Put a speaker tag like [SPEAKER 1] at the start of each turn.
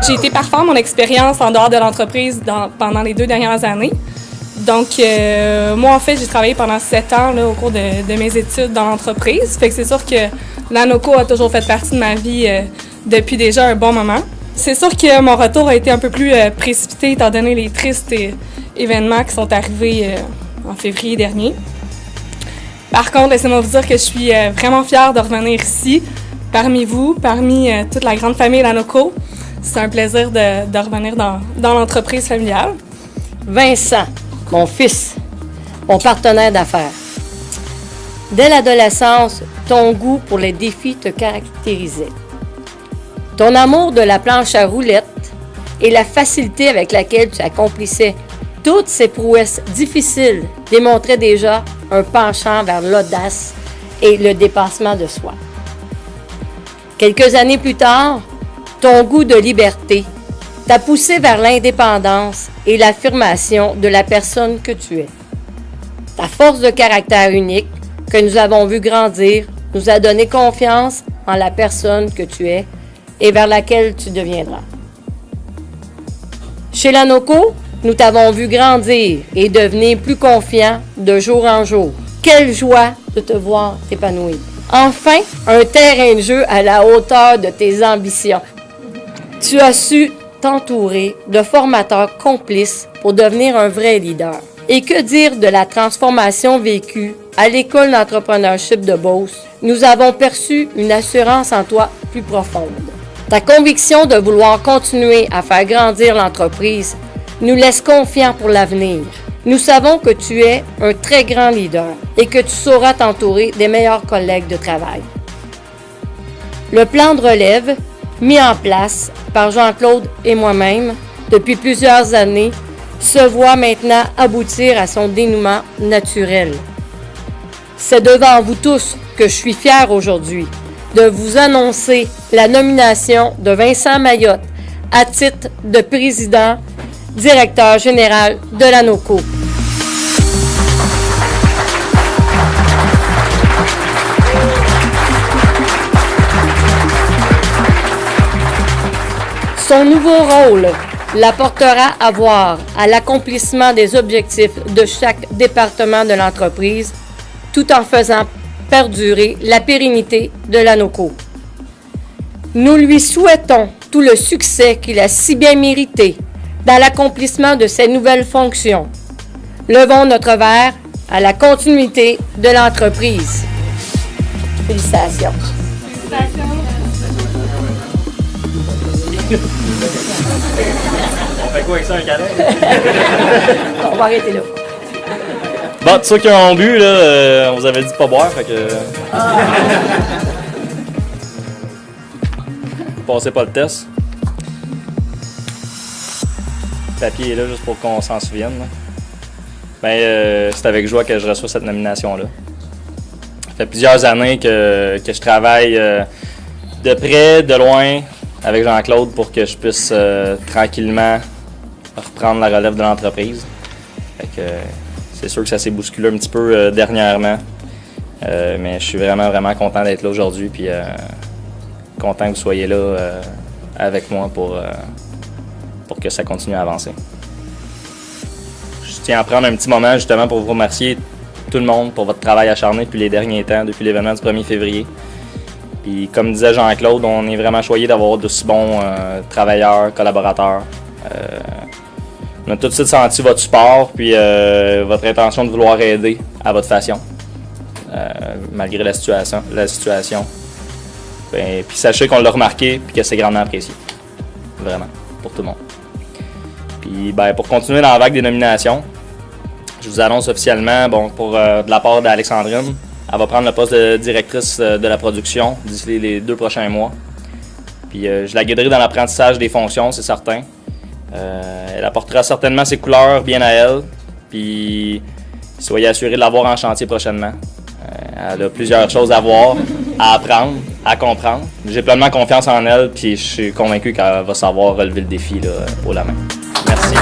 [SPEAKER 1] J'ai été parfaire mon expérience en dehors de l'entreprise pendant les 2 dernières années. Donc, moi, en fait, j'ai travaillé pendant 7 ans là, au cours de mes études dans l'entreprise. Fait que c'est sûr que l'ANOCO a toujours fait partie de ma vie depuis déjà un bon moment. C'est sûr que mon retour a été un peu plus précipité étant donné les tristes événements qui sont arrivés en février dernier. Par contre, laissez-moi vous dire que je suis vraiment fière de revenir ici, parmi vous, parmi toute la grande famille l'ANOCO. C'est un plaisir de revenir dans l'entreprise familiale.
[SPEAKER 2] Vincent, mon fils, mon partenaire d'affaires. Dès l'adolescence, ton goût pour les défis te caractérisait. Ton amour de la planche à roulettes et la facilité avec laquelle tu accomplissais toutes ces prouesses difficiles démontraient déjà un penchant vers l'audace et le dépassement de soi. Quelques années plus tard, ton goût de liberté t'a poussé vers l'indépendance et l'affirmation de la personne que tu es. Ta force de caractère unique, que nous avons vu grandir, nous a donné confiance en la personne que tu es et vers laquelle tu deviendras. Chez l'ANOCO, nous t'avons vu grandir et devenir plus confiant de jour en jour. Quelle joie de te voir t'épanouir. Enfin, un terrain de jeu à la hauteur de tes ambitions. Tu as su t'entourer de formateurs complices pour devenir un vrai leader. Et que dire de la transformation vécue à l'école d'entrepreneurship de Beauce? Nous avons perçu une assurance en toi plus profonde. Ta conviction de vouloir continuer à faire grandir l'entreprise nous laisse confiants pour l'avenir. Nous savons que tu es un très grand leader et que tu sauras t'entourer des meilleurs collègues de travail. Le plan de relève, mis en place par Jean-Claude et moi-même depuis plusieurs années, se voit maintenant aboutir à son dénouement naturel. C'est devant vous tous que je suis fière aujourd'hui de vous annoncer la nomination de Vincent Mayotte à titre de président, directeur général de l'ANOCO. Son nouveau rôle l'apportera à voir à l'accomplissement des objectifs de chaque département de l'entreprise, tout en faisant perdurer la pérennité de l'ANOCO. Nous lui souhaitons tout le succès qu'il a si bien mérité dans l'accomplissement de ses nouvelles fonctions. Levons notre verre à la continuité de l'entreprise. Félicitations.
[SPEAKER 3] On fait quoi avec ça, un câlin?
[SPEAKER 2] On va arrêter là.
[SPEAKER 3] Bon, ceux qui ont bu, là, on vous avait dit de pas boire, fait que... Vous passez pas le test. Le papier est là juste pour qu'on s'en souvienne. C'est avec joie que je reçois cette nomination-là. Ça fait plusieurs années que je travaille de près, de loin, avec Jean-Claude pour que je puisse tranquillement reprendre la relève de l'entreprise. Fait que, c'est sûr que ça s'est bousculé un petit peu dernièrement, mais je suis vraiment, vraiment content d'être là aujourd'hui, puis content que vous soyez là avec moi pour que ça continue à avancer. Je tiens à prendre un petit moment justement pour vous remercier tout le monde pour votre travail acharné depuis les derniers temps, depuis l'événement du 1er février. Puis comme disait Jean-Claude, on est vraiment choyé d'avoir d'aussi bons travailleurs, collaborateurs. On a tout de suite senti votre support, puis votre intention de vouloir aider à votre façon, malgré la situation. Puis sachez qu'on l'a remarqué, puis que c'est grandement apprécié. Vraiment, pour tout le monde. Puis pour continuer dans la vague des nominations, je vous annonce officiellement, de la part d'Alexandrine, elle va prendre le poste de directrice de la production d'ici les 2 prochains mois. Puis je la guiderai dans l'apprentissage des fonctions, c'est certain. Elle apportera certainement ses couleurs bien à elle. Puis soyez assurés de l'avoir en chantier prochainement. Elle a plusieurs choses à voir, à apprendre, à comprendre. J'ai pleinement confiance en elle, puis je suis convaincu qu'elle va savoir relever le défi là, haut la main. Merci.